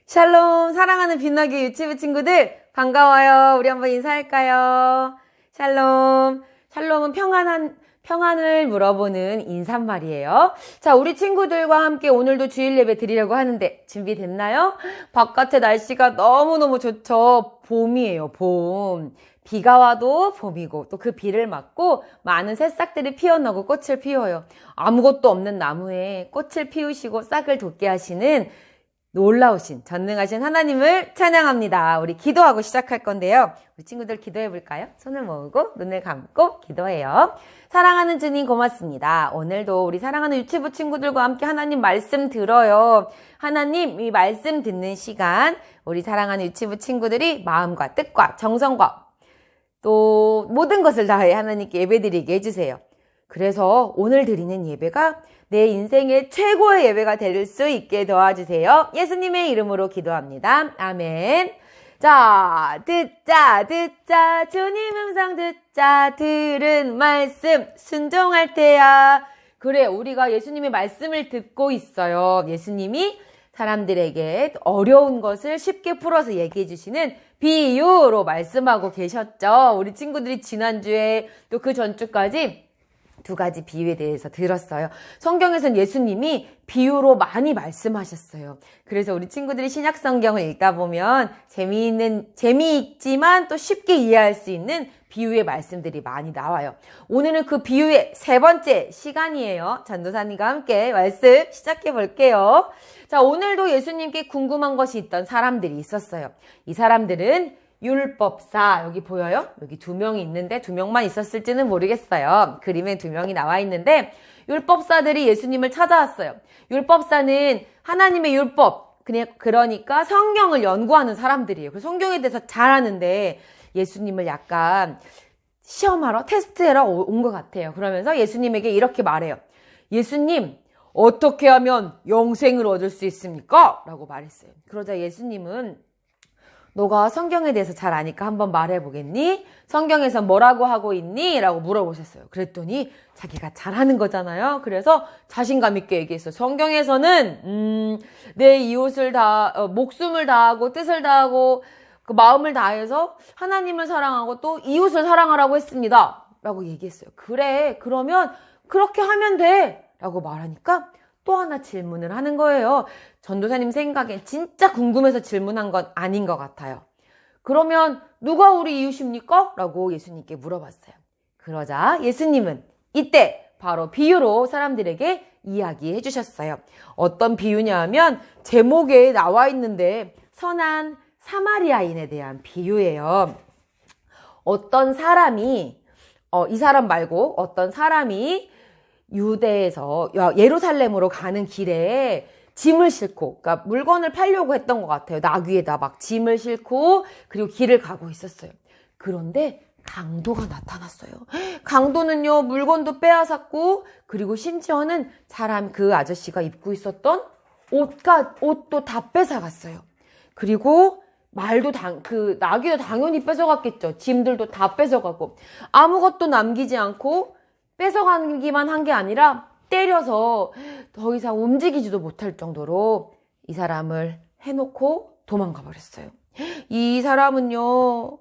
샬롬, 사랑하는 빛나게 유치부 친구들, 반가워요. 우리 한번 인사할까요? 샬롬. 샬롬은 평안을 물어보는 인사말이에요. 자, 우리 친구들과 함께 오늘도 주일 예배 드리려고 하는데, 준비됐나요? 바깥에 날씨가 너무너무 좋죠? 봄이에요, 봄. 비가 와도 봄이고, 또 그 비를 맞고, 많은 새싹들이 피어나고 꽃을 피워요. 아무것도 없는 나무에 꽃을 피우시고 싹을 돋게 하시는 놀라우신 전능하신 하나님을 찬양합니다. 우리 기도하고 시작할 건데요. 우리 친구들 기도해 볼까요? 손을 모으고 눈을 감고 기도해요. 사랑하는 주님 고맙습니다. 오늘도 우리 사랑하는 유치부 친구들과 함께 하나님 말씀 들어요. 하나님 이 말씀 듣는 시간 우리 사랑하는 유치부 친구들이 마음과 뜻과 정성과 또 모든 것을 다해 하나님께 예배드리게 해주세요. 그래서 오늘 드리는 예배가 내 인생의 최고의 예배가 될 수 있게 도와주세요. 예수님의 이름으로 기도합니다. 아멘. 자, 듣자 주님 음성 듣자 들은 말씀 순종할 때야. 그래, 우리가 예수님의 말씀을 듣고 있어요. 예수님이 사람들에게 어려운 것을 쉽게 풀어서 얘기해 주시는 비유로 말씀하고 계셨죠. 우리 친구들이 지난주에 또 그 전주까지 두 가지 비유에 대해서 들었어요. 성경에서는 예수님이 비유로 많이 말씀하셨어요. 그래서 우리 친구들이 신약 성경을 읽다 보면 재미있지만 또 쉽게 이해할 수 있는 비유의 말씀들이 많이 나와요. 오늘은 그 비유의 세 번째 시간이에요. 전도사님과 함께 말씀 시작해 볼게요. 자, 오늘도 예수님께 궁금한 것이 있던 사람들이 있었어요. 이 사람들은 율법사, 여기 보여요? 여기 두 명이 있는데 두 명만 있었을지는 모르겠어요. 그림에 두 명이 나와 있는데 율법사들이 예수님을 찾아왔어요. 율법사는 하나님의 율법, 그러니까 성경을 연구하는 사람들이에요. 그래서 성경에 대해서 잘 아는데 예수님을 약간 시험하러, 테스트하러 온 것 같아요. 그러면서 예수님에게 이렇게 말해요. 예수님, 어떻게 하면 영생을 얻을 수 있습니까? 라고 말했어요. 그러자 예수님은 너가 성경에 대해서 잘 아니까 한번 말해보겠니? 성경에서 뭐라고 하고 있니? 라고 물어보셨어요. 그랬더니 자기가 잘하는 거잖아요. 그래서 자신감 있게 얘기했어요. 성경에서는 내 이웃을 목숨을 다하고 뜻을 다하고 그 마음을 다해서 하나님을 사랑하고 또 이웃을 사랑하라고 했습니다. 라고 얘기했어요. 그래, 그러면 그렇게 하면 돼. 라고 말하니까 또 하나 질문을 하는 거예요. 전도사님 생각엔 진짜 궁금해서 질문한 건 아닌 것 같아요. 그러면 누가 우리 이웃입니까? 라고 예수님께 물어봤어요. 그러자 예수님은 이때 바로 비유로 사람들에게 이야기해 주셨어요. 어떤 비유냐 하면 제목에 나와 있는데 선한 사마리아인에 대한 비유예요. 어떤 사람이 이 사람 말고 어떤 사람이 유대에서 예루살렘으로 가는 길에 짐을 싣고, 그러니까 물건을 팔려고 했던 것 같아요. 나귀에다 막 짐을 싣고 그리고 길을 가고 있었어요. 그런데 강도가 나타났어요. 강도는요, 물건도 빼앗았고 그리고 심지어는 그 아저씨가 입고 있었던 옷도 다 뺏어갔어요. 그리고 나귀도 당연히 뺏어갔겠죠. 짐들도 다 뺏어가고 아무것도 남기지 않고 뺏어가기만 한 게 아니라 때려서 더 이상 움직이지도 못할 정도로 이 사람을 해놓고 도망가 버렸어요. 이 사람은요,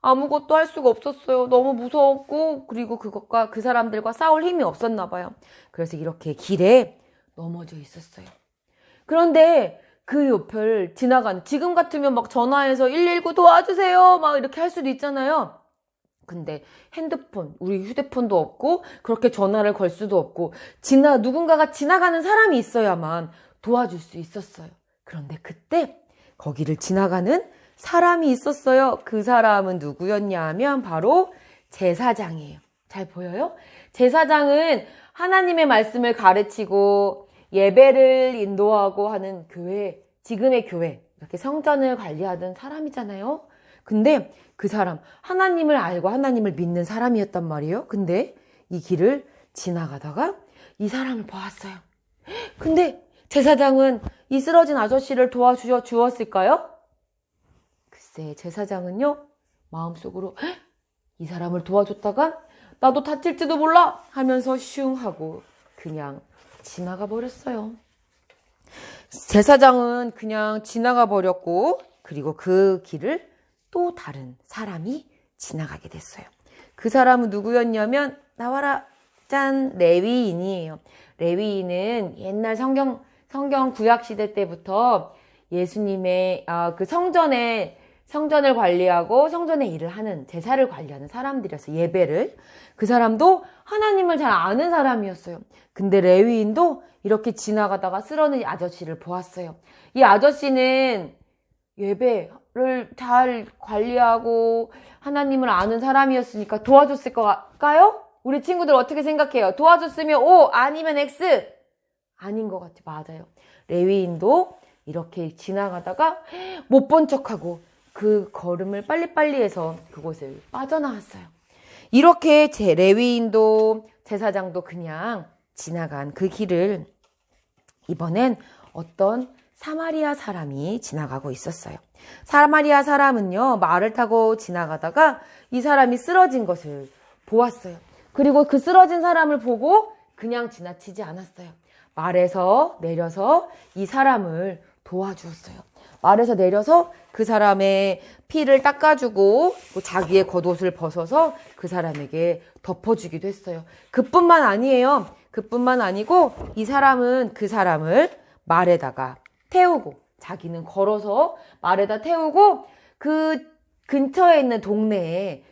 아무것도 할 수가 없었어요. 너무 무서웠고, 그리고 그 사람들과 싸울 힘이 없었나 봐요. 그래서 이렇게 길에 넘어져 있었어요. 그런데 그 옆을 지금 같으면 막 전화해서 119 도와주세요 막 이렇게 할 수도 있잖아요. 근데 우리 휴대폰도 없고 그렇게 전화를 걸 수도 없고 누군가가 지나가는 사람이 있어야만 도와줄 수 있었어요. 그런데 그때 거기를 지나가는 사람이 있었어요. 그 사람은 누구였냐 하면 바로 제사장이에요. 잘 보여요? 제사장은 하나님의 말씀을 가르치고 예배를 인도하고 하는 지금의 교회, 이렇게 성전을 관리하던 사람이잖아요. 근데 그 사람, 하나님을 알고 하나님을 믿는 사람이었단 말이에요. 근데 이 길을 지나가다가 이 사람을 보았어요. 근데 제사장은 이 쓰러진 아저씨를 도와주었을까요? 글쎄, 제사장은요, 마음속으로 이 사람을 도와줬다가 나도 다칠지도 몰라 하면서 슝 하고 그냥 지나가 버렸어요. 제사장은 그냥 지나가 버렸고, 그리고 그 길을 또 다른 사람이 지나가게 됐어요. 그 사람은 누구였냐면, 나와라, 짠, 레위인이에요. 레위인은 옛날 성경 구약시대 때부터 예수님의 그 성전을 관리하고 성전의 일을 하는, 제사를 관리하는 사람들이었어요. 예배를. 그 사람도 하나님을 잘 아는 사람이었어요. 근데 레위인도 이렇게 지나가다가 쓰러진 아저씨를 보았어요. 이 아저씨는 예배를 잘 관리하고 하나님을 아는 사람이었으니까 도와줬을 것일까요? 우리 친구들 어떻게 생각해요? 도와줬으면 O, 아니면 X? 아닌 것 같아요. 맞아요. 레위인도 이렇게 지나가다가 못 본 척하고 그 걸음을 빨리빨리 해서 그곳을 빠져나왔어요. 이렇게 레위인도 제사장도 그냥 지나간 그 길을 이번엔 어떤 사마리아 사람이 지나가고 있었어요. 사마리아 사람은요, 말을 타고 지나가다가 이 사람이 쓰러진 것을 보았어요. 그리고 그 쓰러진 사람을 보고 그냥 지나치지 않았어요. 말에서 내려서 이 사람을 도와주었어요. 말에서 내려서 그 사람의 피를 닦아주고 자기의 겉옷을 벗어서 그 사람에게 덮어주기도 했어요. 그뿐만 아니에요. 그뿐만 아니고 이 사람은 그 사람을 말에다가 태우고, 자기는 걸어서 말에다 태우고 그 근처에 있는 동네에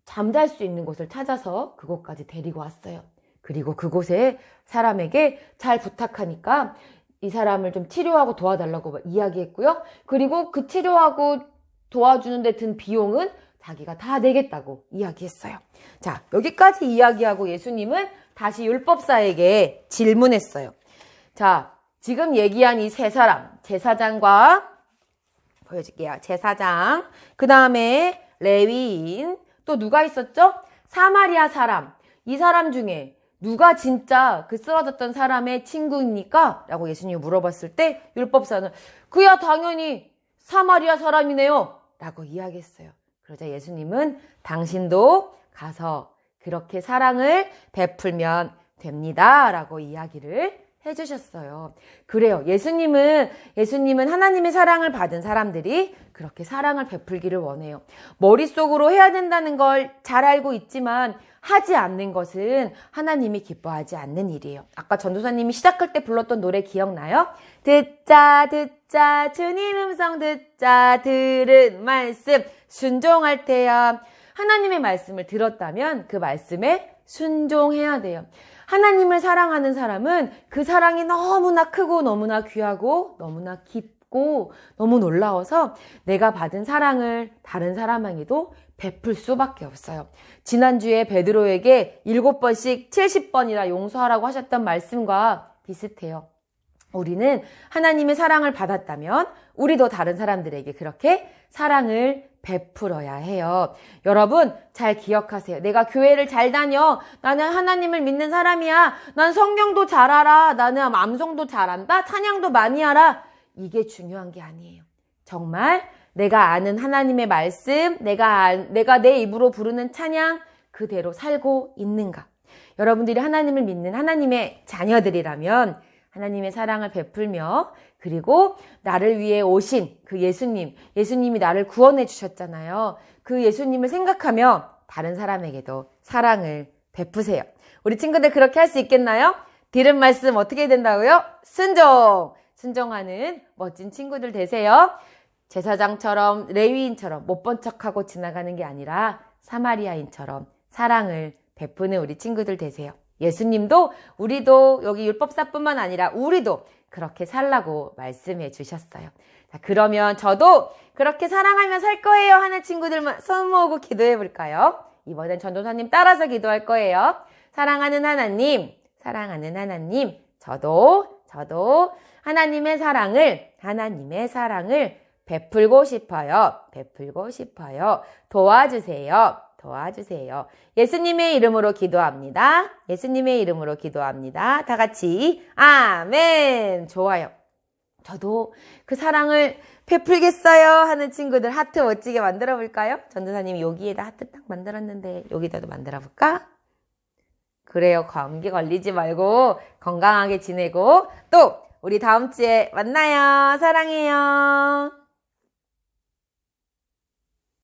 잠잘 수 있는 곳을 찾아서 그곳까지 데리고 왔어요. 그리고 그곳에 사람에게 잘 부탁하니까 이 사람을 좀 치료하고 도와달라고 이야기했고요. 그리고 그 치료하고 도와주는데 든 비용은 자기가 다 내겠다고 이야기했어요. 자, 여기까지 이야기하고 예수님은 다시 율법사에게 질문했어요. 자, 지금 얘기한 이 세 사람, 제사장과, 보여줄게요. 제사장, 그 다음에 레위인, 또 누가 있었죠? 사마리아 사람. 이 사람 중에 누가 진짜 그 쓰러졌던 사람의 친구입니까? 라고 예수님이 물어봤을 때 율법사는 그야 당연히 사마리아 사람이네요 라고 이야기했어요. 그러자 예수님은 당신도 가서 그렇게 사랑을 베풀면 됩니다 라고 이야기를 해주셨어요. 그래요. 예수님은 하나님의 사랑을 받은 사람들이 그렇게 사랑을 베풀기를 원해요. 머릿속으로 해야 된다는 걸 잘 알고 있지만 하지 않는 것은 하나님이 기뻐하지 않는 일이에요. 아까 전도사님이 시작할 때 불렀던 노래 기억나요? 듣자 듣자 주님 음성 듣자 들은 말씀 순종할 때야. 하나님의 말씀을 들었다면 그 말씀에 순종해야 돼요. 하나님을 사랑하는 사람은 그 사랑이 너무나 크고 너무나 귀하고 너무나 깊고 너무 놀라워서 내가 받은 사랑을 다른 사람에게도 베풀 수밖에 없어요. 지난주에 베드로에게 7번씩 70번이나 용서하라고 하셨던 말씀과 비슷해요. 우리는 하나님의 사랑을 받았다면 우리도 다른 사람들에게 그렇게 사랑을 베풀어야 해요. 여러분 잘 기억하세요. 내가 교회를 잘 다녀. 나는 하나님을 믿는 사람이야. 난 성경도 잘 알아. 나는 암송도 잘 안다. 찬양도 많이 알아. 이게 중요한 게 아니에요. 정말 내가 아는 하나님의 말씀, 내가 내 입으로 부르는 찬양 그대로 살고 있는가? 여러분들이 하나님을 믿는 하나님의 자녀들이라면 하나님의 사랑을 베풀며 그리고 나를 위해 오신 그 예수님이 나를 구원해 주셨잖아요. 그 예수님을 생각하며 다른 사람에게도 사랑을 베푸세요. 우리 친구들 그렇게 할 수 있겠나요? 들은 말씀 어떻게 된다고요? 순종하는 멋진 친구들 되세요. 제사장처럼 레위인처럼 못 본 척하고 지나가는 게 아니라 사마리아인처럼 사랑을 베푸는 우리 친구들 되세요. 예수님도 우리도 여기 율법사뿐만 아니라 우리도 그렇게 살라고 말씀해 주셨어요. 자, 그러면 저도 그렇게 사랑하며 살 거예요 하는 친구들만 손 모으고 기도해 볼까요? 이번엔 전도사님 따라서 기도할 거예요. 사랑하는 하나님, 저도 하나님의 사랑을 베풀고 싶어요. 도와주세요. 예수님의 이름으로 기도합니다. 다 같이 아멘. 좋아요. 저도 그 사랑을 베풀겠어요 하는 친구들 하트 멋지게 만들어 볼까요? 전도사님이 여기에다 하트 딱 만들었는데 여기다도 만들어 볼까? 그래요. 감기 걸리지 말고 건강하게 지내고 또 우리 다음 주에 만나요. 사랑해요.